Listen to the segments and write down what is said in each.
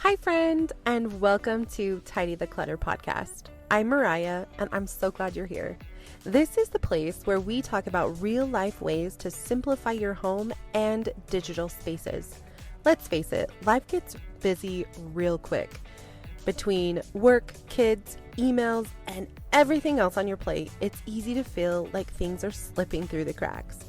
Hi, friend, and welcome to Tidy the Clutter podcast. I'm Mariah, and I'm so glad you're here. This is the place where we talk about real-life ways to simplify your home and digital spaces. Let's face it, life gets busy real quick. Between work, kids, emails, and everything else on your plate, it's easy to feel like things are slipping through the cracks.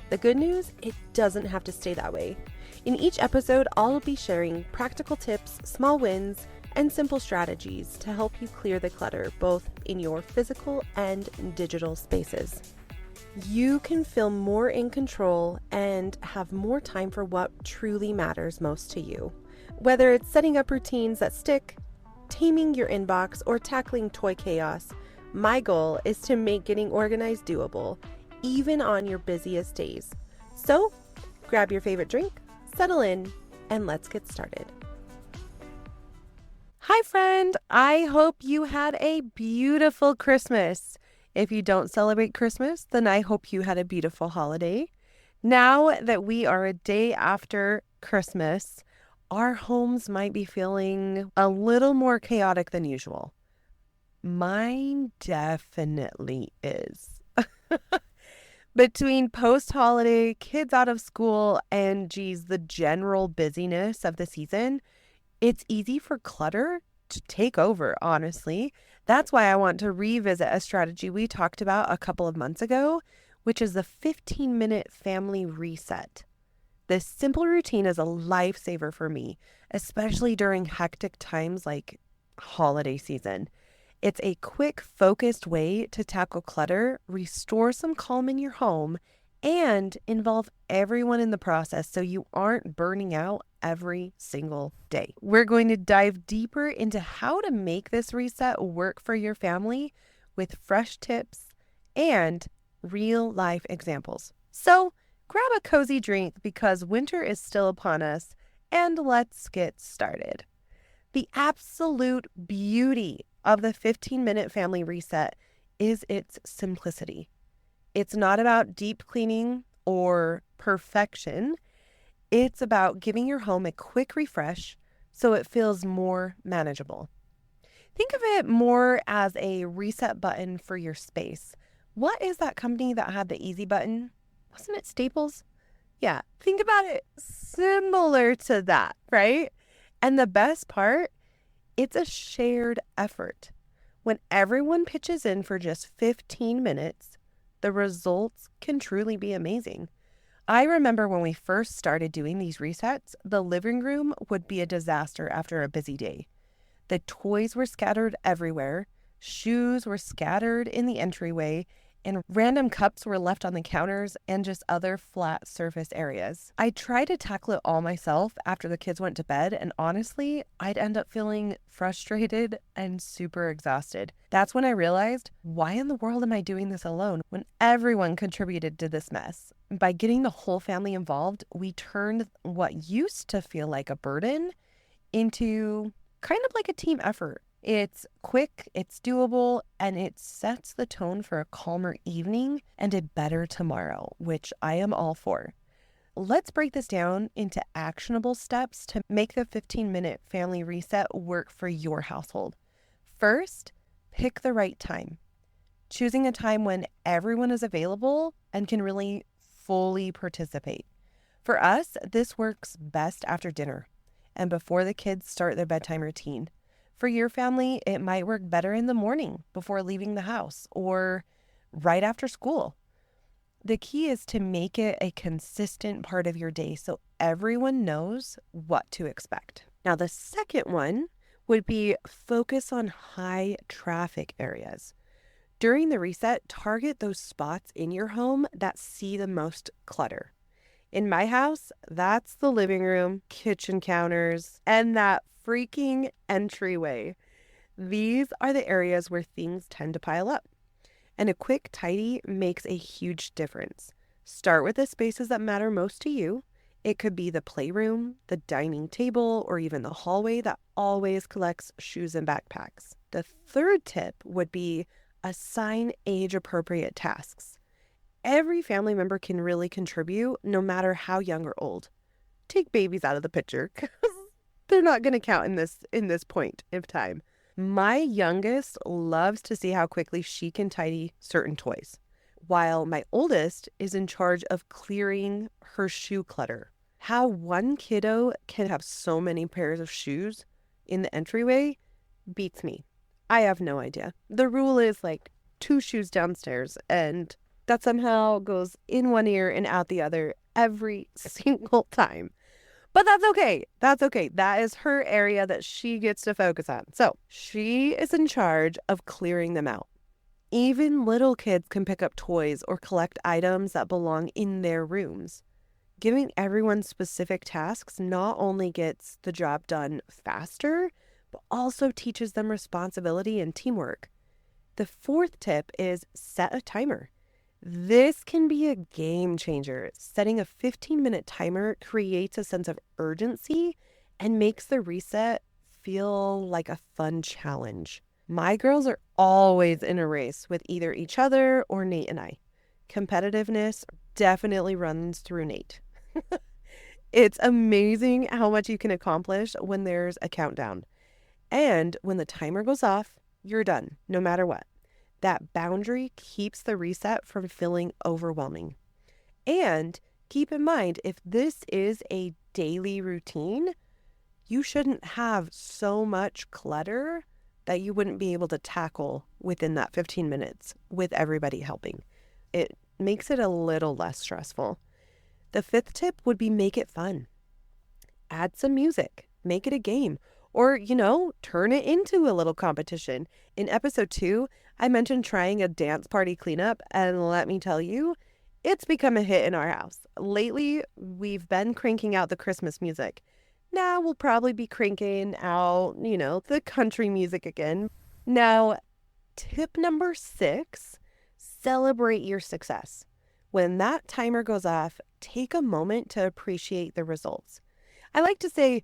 The good news, it doesn't have to stay that way. In each episode, I'll be sharing practical tips, small wins, and simple strategies to help you clear the clutter, both in your physical and digital spaces. You can feel more in control and have more time for what truly matters most to you. Whether it's setting up routines that stick, taming your inbox, or tackling toy chaos, my goal is to make getting organized doable, even on your busiest days. So, grab your favorite drink, settle in, and let's get started. Hi, friend. I hope you had a beautiful Christmas. If you don't celebrate Christmas, then I hope you had a beautiful holiday. Now that we are a day after Christmas, our homes might be feeling a little more chaotic than usual. Mine definitely is. Between post-holiday, kids out of school, and the general busyness of the season, it's easy for clutter to take over, honestly. That's why I want to revisit a strategy we talked about a couple of months ago, which is the 15-minute family reset. This simple routine is a lifesaver for me, especially during hectic times like holiday season. It's a quick, focused way to tackle clutter, restore some calm in your home, and involve everyone in the process so you aren't burning out every single day. We're going to dive deeper into how to make this reset work for your family with fresh tips and real-life examples. So grab a cozy drink because winter is still upon us, and let's get started. The absolute beauty of the 15-minute family reset is its simplicity. It's not about deep cleaning or perfection. It's about giving your home a quick refresh so it feels more manageable. Think of it more as a reset button for your space. What is that company that had the easy button? Wasn't it Staples? Yeah, think about it similar to that, right? And the best part, it's a shared effort. When everyone pitches in for just 15 minutes, the results can truly be amazing. I remember when we first started doing these resets, the living room would be a disaster after a busy day. The toys were scattered everywhere, shoes were scattered in the entryway, and random cups were left on the counters and just other flat surface areas. I tried to tackle it all myself after the kids went to bed, and honestly, I'd end up feeling frustrated and super exhausted. That's when I realized, why in the world am I doing this alone when everyone contributed to this mess? By getting the whole family involved, we turned what used to feel like a burden into kind of like a team effort. It's quick, it's doable, and it sets the tone for a calmer evening and a better tomorrow, which I am all for. Let's break this down into actionable steps to make the 15-minute family reset work for your household. First, pick the right time. Choosing a time when everyone is available and can really fully participate. For us, this works best after dinner and before the kids start their bedtime routine. For your family, it might work better in the morning before leaving the house or right after school. The key is to make it a consistent part of your day so everyone knows what to expect. Now, the second one would be focus on high traffic areas. During the reset, target those spots in your home that see the most clutter. In my house, that's the living room, kitchen counters, and that freaking entryway. These are the areas where things tend to pile up. And a quick tidy makes a huge difference. Start with the spaces that matter most to you. It could be the playroom, the dining table, or even the hallway that always collects shoes and backpacks. The third tip would be assign age-appropriate tasks. Every family member can really contribute, no matter how young or old. Take babies out of the picture, because they're not going to count in this point of time. My youngest loves to see how quickly she can tidy certain toys, while my oldest is in charge of clearing her shoe clutter. How one kiddo can have so many pairs of shoes in the entryway beats me. I have no idea. The rule is like 2 shoes downstairs, and that somehow goes in one ear and out the other every single time. But that's okay. That's okay. That is her area that she gets to focus on. So she is in charge of clearing them out. Even little kids can pick up toys or collect items that belong in their rooms. Giving everyone specific tasks not only gets the job done faster, but also teaches them responsibility and teamwork. The fourth tip is set a timer. This can be a game changer. Setting a 15-minute timer creates a sense of urgency and makes the reset feel like a fun challenge. My girls are always in a race with either each other or Nate and I. Competitiveness definitely runs through Nate. It's amazing how much you can accomplish when there's a countdown. And when the timer goes off, you're done, no matter what. That boundary keeps the reset from feeling overwhelming. And keep in mind, if this is a daily routine, you shouldn't have so much clutter that you wouldn't be able to tackle within that 15 minutes with everybody helping. It makes it a little less stressful. The fifth tip would be make it fun. Add some music, make it a game, or, turn it into a little competition. In episode 2, I mentioned trying a dance party cleanup, and let me tell you, it's become a hit in our house. Lately, we've been cranking out the Christmas music. Now we'll probably be cranking out, the country music again. Now, tip number 6, celebrate your success. When that timer goes off, take a moment to appreciate the results. I like to say,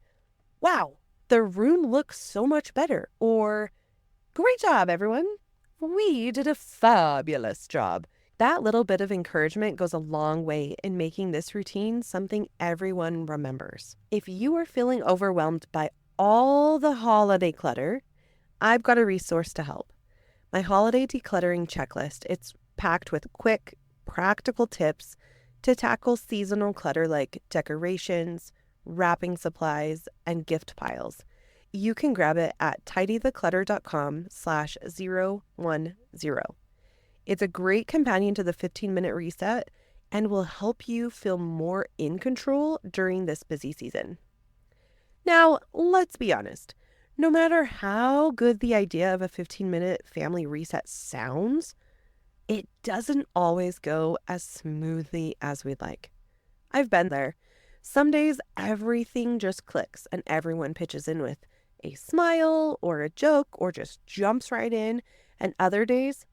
wow, the room looks so much better, or great job, everyone. We did a fabulous job. That little bit of encouragement goes a long way in making this routine something everyone remembers. If you are feeling overwhelmed by all the holiday clutter, I've got a resource to help. My holiday decluttering checklist, it's packed with quick, practical tips to tackle seasonal clutter like decorations, wrapping supplies, and gift piles. You can grab it at tidytheclutter.com/010. It's a great companion to the 15-minute reset and will help you feel more in control during this busy season. Now, let's be honest. No matter how good the idea of a 15-minute family reset sounds, it doesn't always go as smoothly as we'd like. I've been there. Some days, everything just clicks and everyone pitches in with a smile or a joke or just jumps right in. And other days,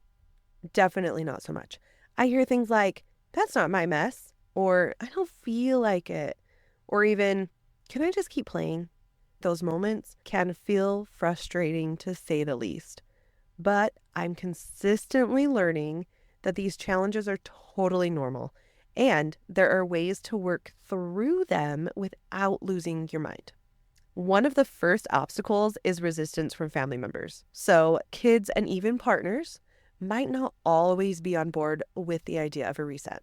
definitely not so much. I hear things like, that's not my mess, or I don't feel like it, or even, can I just keep playing? Those moments can feel frustrating to say the least. But I'm consistently learning that these challenges are totally normal, and there are ways to work through them without losing your mind. One of the first obstacles is resistance from family members. So kids and even partners might not always be on board with the idea of a reset.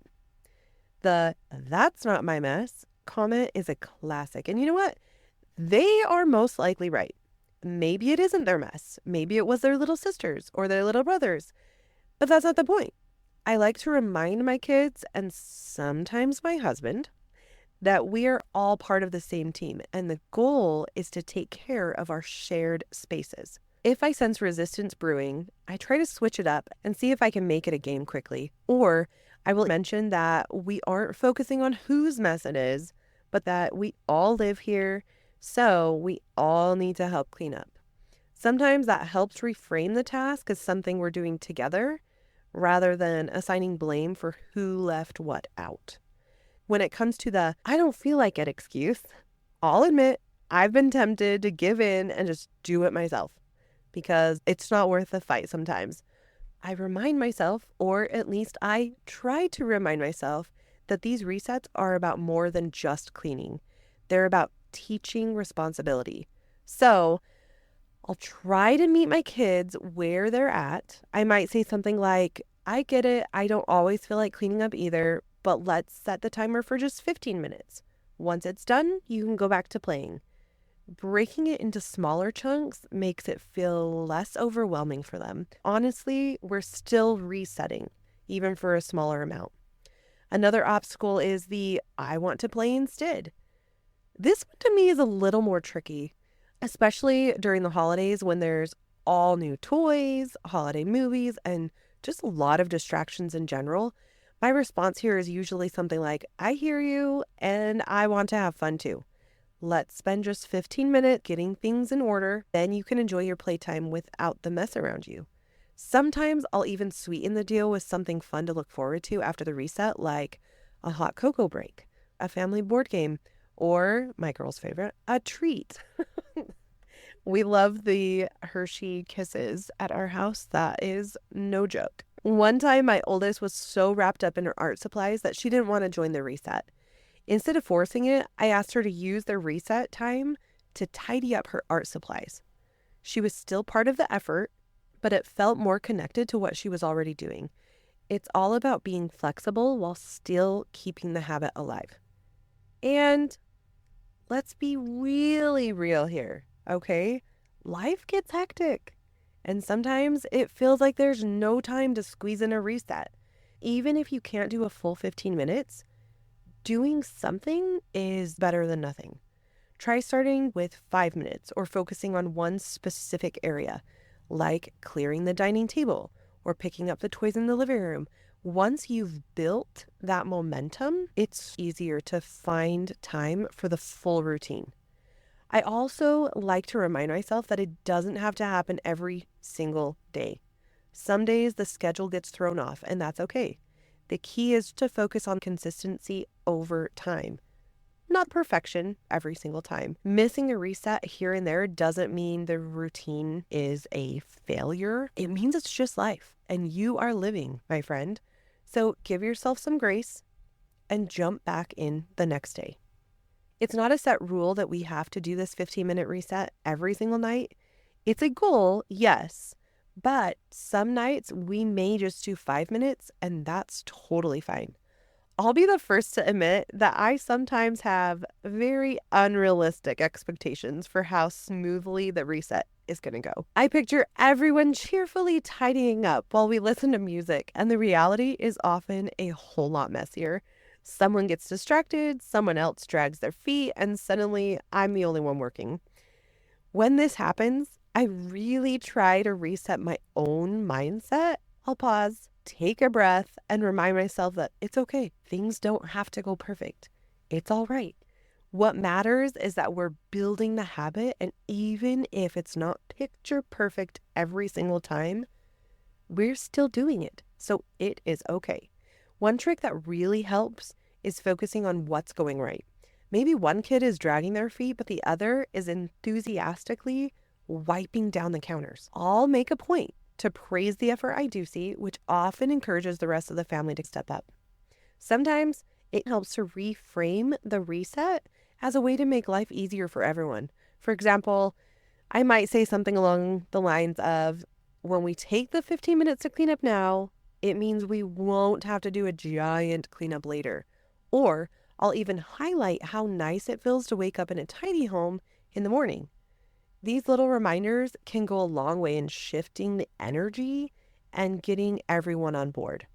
The "that's not my mess" comment is a classic. And you know what? They are most likely right. Maybe it isn't their mess. Maybe it was their little sisters or their little brothers. But that's not the point. I like to remind my kids and sometimes my husband that we are all part of the same team, and the goal is to take care of our shared spaces. If I sense resistance brewing, I try to switch it up and see if I can make it a game quickly. Or I will mention that we aren't focusing on whose mess it is, but that we all live here, so we all need to help clean up. Sometimes that helps reframe the task as something we're doing together, rather than assigning blame for who left what out. When it comes to the "I don't feel like it" excuse, I'll admit I've been tempted to give in and just do it myself because it's not worth the fight sometimes. I remind myself, or at least I try to remind myself, that these resets are about more than just cleaning. They're about teaching responsibility. So I'll try to meet my kids where they're at. I might say something like, I get it. I don't always feel like cleaning up either, but let's set the timer for just 15 minutes. Once it's done, you can go back to playing. Breaking it into smaller chunks makes it feel less overwhelming for them. Honestly, we're still resetting, even for a smaller amount. Another obstacle is the I want to play instead. This one to me is a little more tricky, especially during the holidays when there's all new toys, holiday movies, and just a lot of distractions in general. My response here is usually something like, I hear you and I want to have fun too. Let's spend just 15 minutes getting things in order. Then you can enjoy your playtime without the mess around you. Sometimes I'll even sweeten the deal with something fun to look forward to after the reset, like a hot cocoa break, a family board game, or my girl's favorite, a treat. We love the Hershey Kisses at our house. That is no joke. One time, my oldest was so wrapped up in her art supplies that she didn't want to join the reset. Instead of forcing it, I asked her to use the reset time to tidy up her art supplies. She was still part of the effort, but it felt more connected to what she was already doing. It's all about being flexible while still keeping the habit alive. And let's be really real here, okay? Life gets hectic, and sometimes it feels like there's no time to squeeze in a reset. Even if you can't do a full 15 minutes, doing something is better than nothing. Try starting with 5 minutes or focusing on one specific area, like clearing the dining table or picking up the toys in the living room. Once you've built that momentum, it's easier to find time for the full routine. I also like to remind myself that it doesn't have to happen every single day. Some days the schedule gets thrown off, and that's okay. The key is to focus on consistency over time, not perfection every single time. Missing a reset here and there doesn't mean the routine is a failure. It means it's just life, and you are living, my friend. So give yourself some grace and jump back in the next day. It's not a set rule that we have to do this 15-minute reset every single night. It's a goal, yes, but some nights we may just do 5 minutes, and that's totally fine. I'll be the first to admit that I sometimes have very unrealistic expectations for how smoothly the reset is going to go. I picture everyone cheerfully tidying up while we listen to music, and the reality is often a whole lot messier. Someone gets distracted, someone else drags their feet, and suddenly I'm the only one working. When this happens, I really try to reset my own mindset. I'll pause, take a breath, and remind myself that it's okay. Things don't have to go perfect. It's all right. What matters is that we're building the habit, and even if it's not picture perfect every single time, we're still doing it. So it is okay. One trick that really helps is focusing on what's going right. Maybe one kid is dragging their feet, but the other is enthusiastically wiping down the counters. I'll make a point to praise the effort I do see, which often encourages the rest of the family to step up. Sometimes it helps to reframe the reset as a way to make life easier for everyone. For example, I might say something along the lines of, when we take the 15 minutes to clean up now, it means we won't have to do a giant cleanup later. Or I'll even highlight how nice it feels to wake up in a tidy home in the morning. These little reminders can go a long way in shifting the energy and getting everyone on board.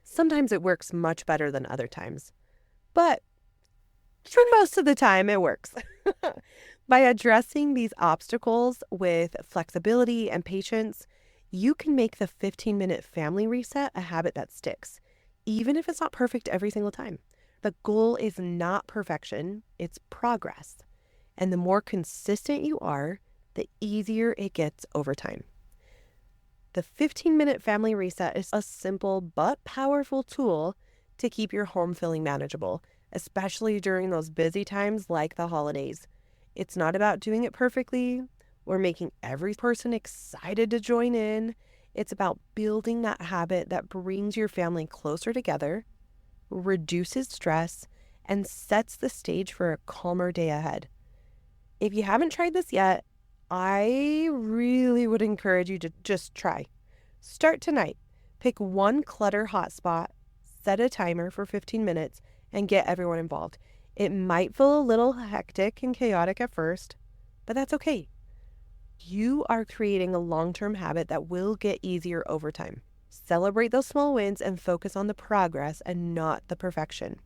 Sometimes it works much better than other times, but for most of the time it works. By addressing these obstacles with flexibility and patience, you can make the 15-minute family reset a habit that sticks, even if it's not perfect every single time. The goal is not perfection, it's progress. And the more consistent you are, the easier it gets over time. The 15-minute family reset is a simple but powerful tool to keep your home feeling manageable, especially during those busy times like the holidays. It's not about doing it perfectly or making every person excited to join in. It's about building that habit that brings your family closer together, reduces stress, and sets the stage for a calmer day ahead. If you haven't tried this yet, I really would encourage you to just try. Start tonight. Pick one clutter hotspot, set a timer for 15 minutes, and get everyone involved. It might feel a little hectic and chaotic at first, but that's okay. You are creating a long-term habit that will get easier over time. Celebrate those small wins and focus on the progress and not the perfection.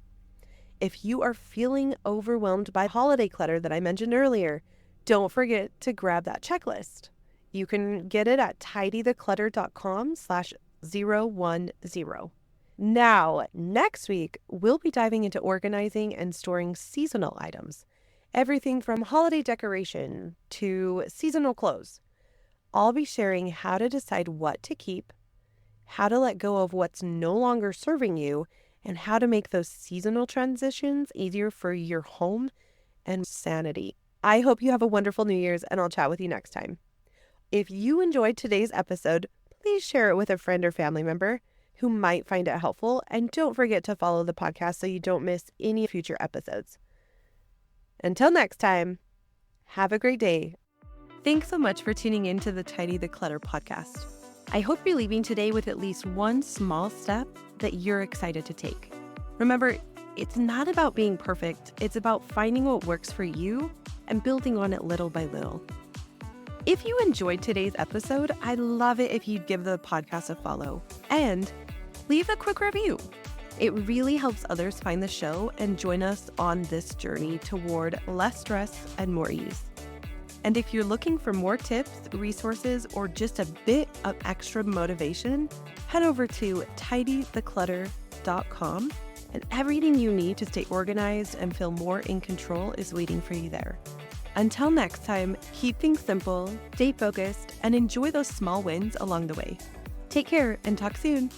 If you are feeling overwhelmed by holiday clutter that I mentioned earlier, don't forget to grab that checklist. You can get it at tidytheclutter.com/010. Now, next week, we'll be diving into organizing and storing seasonal items. Everything from holiday decoration to seasonal clothes. I'll be sharing how to decide what to keep, how to let go of what's no longer serving you, and how to make those seasonal transitions easier for your home and sanity. I hope you have a wonderful New Year's, and I'll chat with you next time. If you enjoyed today's episode, please share it with a friend or family member who might find it helpful, and don't forget to follow the podcast so you don't miss any future episodes. Until next time, have a great day. Thanks so much for tuning in to the Tidy the Clutter podcast. I hope you're leaving today with at least one small step that you're excited to take. Remember, it's not about being perfect. It's about finding what works for you and building on it little by little. If you enjoyed today's episode, I'd love it if you'd give the podcast a follow and leave a quick review. It really helps others find the show and join us on this journey toward less stress and more ease. And if you're looking for more tips, resources, or just a bit of extra motivation, head over to tidytheclutter.com, and everything you need to stay organized and feel more in control is waiting for you there. Until next time, keep things simple, stay focused, and enjoy those small wins along the way. Take care and talk soon.